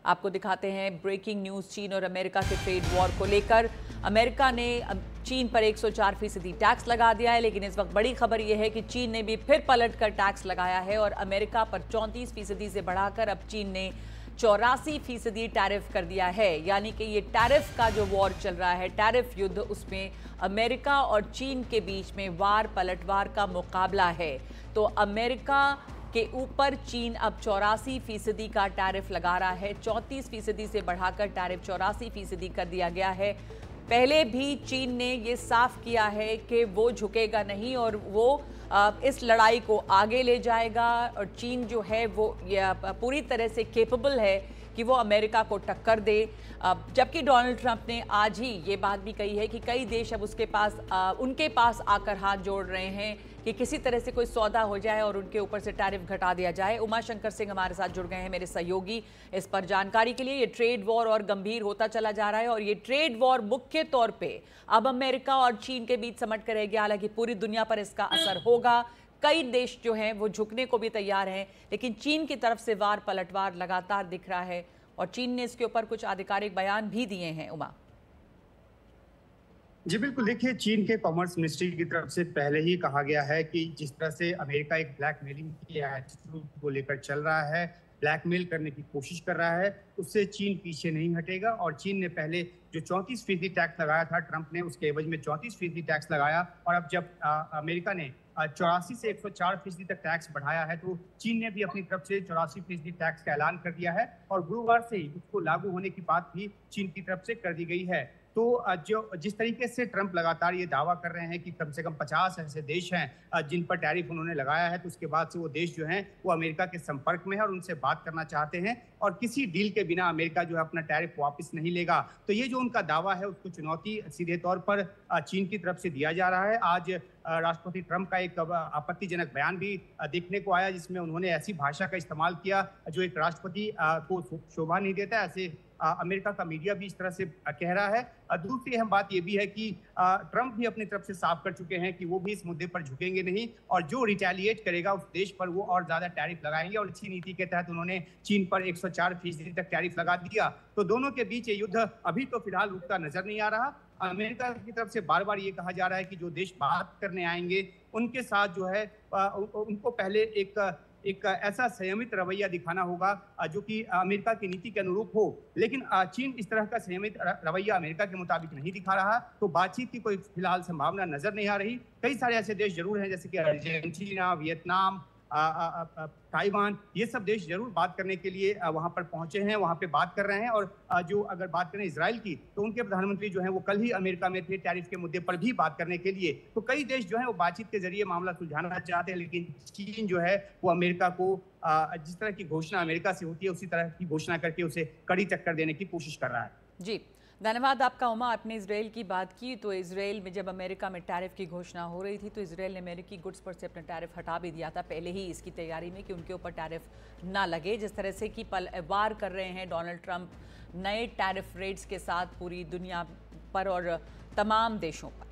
आपको दिखाते हैं ब्रेकिंग न्यूज चीन और अमेरिका के ट्रेड वॉर को लेकर। अमेरिका ने चीन पर 104% टैक्स लगा दिया है, लेकिन इस वक्त बड़ी खबर यह है कि चीन ने भी फिर पलटकर टैक्स लगाया है और अमेरिका पर 34% से बढ़ाकर अब चीन ने 84% टैरिफ कर दिया है। यानी कि ये टैरिफ का जो वॉर चल रहा है, टैरिफ युद्ध, उसमें अमेरिका और चीन के बीच में वार पलटवार का मुकाबला है। तो अमेरिका के ऊपर चीन अब 84% का टैरिफ लगा रहा है। 34% से बढ़ाकर टैरिफ 84% कर दिया गया है। पहले भी चीन ने ये साफ किया है कि वो झुकेगा नहीं और वो इस लड़ाई को आगे ले जाएगा और चीन जो है वो पूरी तरह से केपेबल है कि वो अमेरिका को टक्कर दे। जबकि डोनाल्ड ट्रंप ने आज ही ये बात भी कही है कि कई देश अब उनके पास आकर हाथ जोड़ रहे हैं कि किसी तरह से कोई सौदा हो जाए और उनके ऊपर से टैरिफ घटा दिया जाए। उमा शंकर सिंह हमारे साथ जुड़ गए हैं, मेरे सहयोगी, इस पर जानकारी के लिए। ये ट्रेड वॉर और गंभीर होता चला जा रहा है और ये ट्रेड वॉर मुख्य तौर पे अब अमेरिका और चीन के बीच समझ कर रह गया। हालांकि पूरी दुनिया पर इसका असर होगा, कई देश जो हैं वो झुकने को भी तैयार हैं, लेकिन चीन की तरफ से वार पलटवार लगातार दिख रहा है और चीन ने इसके ऊपर कुछ आधिकारिक बयान भी दिए हैं। उमा जी बिल्कुल, देखिए, चीन के कॉमर्स मिनिस्ट्री की तरफ से पहले ही कहा गया है कि जिस तरह से अमेरिका एक ब्लैकमेलिंग की एटीट्यूड को लेकर चल रहा है, ब्लैकमेल करने की कोशिश कर रहा है, उससे चीन पीछे नहीं हटेगा। और चीन ने पहले जो 34% टैक्स लगाया था, ट्रंप ने उसके एवज में 34% टैक्स लगाया, और अब जब अमेरिका ने 84 से 104% तक टैक्स बढ़ाया है, तो चीन ने भी अपनी तरफ से 84% टैक्स का ऐलान कर दिया है और गुरुवार से ही उसको लागू होने की बात भी चीन की तरफ से कर दी गई है। तो जो जिस तरीके से ट्रंप लगातार ये दावा कर रहे हैं कि कम से कम 50 ऐसे देश हैं जिन पर टैरिफ उन्होंने लगाया है, तो उसके बाद से वो देश जो हैं वो अमेरिका के संपर्क में है और उनसे बात करना चाहते हैं और किसी डील के बिना अमेरिका जो है अपना टैरिफ वापस नहीं लेगा। तो ये जो उनका दावा है उसको चुनौती सीधे तौर पर चीन की तरफ से दिया जा रहा है। आज राष्ट्रपति ट्रंप का एक आपत्तिजनक बयान भी देखने को आया, जिसमें उन्होंने ऐसी भाषा का इस्तेमाल किया जो एक राष्ट्रपति को शोभा नहीं देता। ऐसे अमेरिका का मीडिया भी इस तरह से कह रहा है। दूसरी अहम बात यह भी है कि ट्रंप भी अपनी तरफ से साफ कर चुके हैं कि वो भी इस मुद्दे पर झुकेंगे नहीं और जो रिटेलिएट करेगा उस देश पर वो और ज्यादा टैरिफ लगाएंगे। और इसी नीति के तहत उन्होंने चीन पर 104% तक टैरिफ लगा दिया। तो दोनों के बीच ये युद्ध अभी तो फिलहाल रुकता नजर नहीं आ रहा। अमेरिका की तरफ से बार बार ये कहा जा रहा है कि जो देश बात करने आएंगे उनके साथ जो है उनको पहले एक ऐसा संयमित रवैया दिखाना होगा जो कि अमेरिका की नीति के अनुरूप हो। लेकिन चीन इस तरह का संयमित रवैया अमेरिका के मुताबिक नहीं दिखा रहा, तो बातचीत की कोई फिलहाल संभावना नजर नहीं आ रही। कई सारे ऐसे देश जरूर हैं जैसे कि अर्जेंटीना, वियतनाम, ताइवान, ये सब देश जरूर बात करने के लिए वहां पर पहुंचे हैं, वहां पे बात कर रहे हैं। और जो अगर बात करें इजराइल की, तो उनके प्रधानमंत्री जो हैं वो कल ही अमेरिका में थे टैरिफ के मुद्दे पर भी बात करने के लिए। तो कई देश जो हैं वो बातचीत के जरिए मामला सुलझाना चाहते हैं, लेकिन चीन जो है वो अमेरिका को जिस तरह की घोषणा अमेरिका से होती है उसी तरह की घोषणा करके उसे कड़ी टक्कर देने की कोशिश कर रहा है। जी, धन्यवाद आपका। उमा, आपने इसराइल की बात की, तो इसराइल में जब अमेरिका में टैरिफ की घोषणा हो रही थी तो इसराइल ने अमेरिकी गुड्स पर से अपना टैरिफ हटा भी दिया था पहले ही इसकी तैयारी में कि उनके ऊपर टैरिफ ना लगे। जिस तरह से कि वार कर रहे हैं डोनाल्ड ट्रंप नए टैरिफ रेट्स के साथ पूरी दुनिया पर और तमाम देशों पर।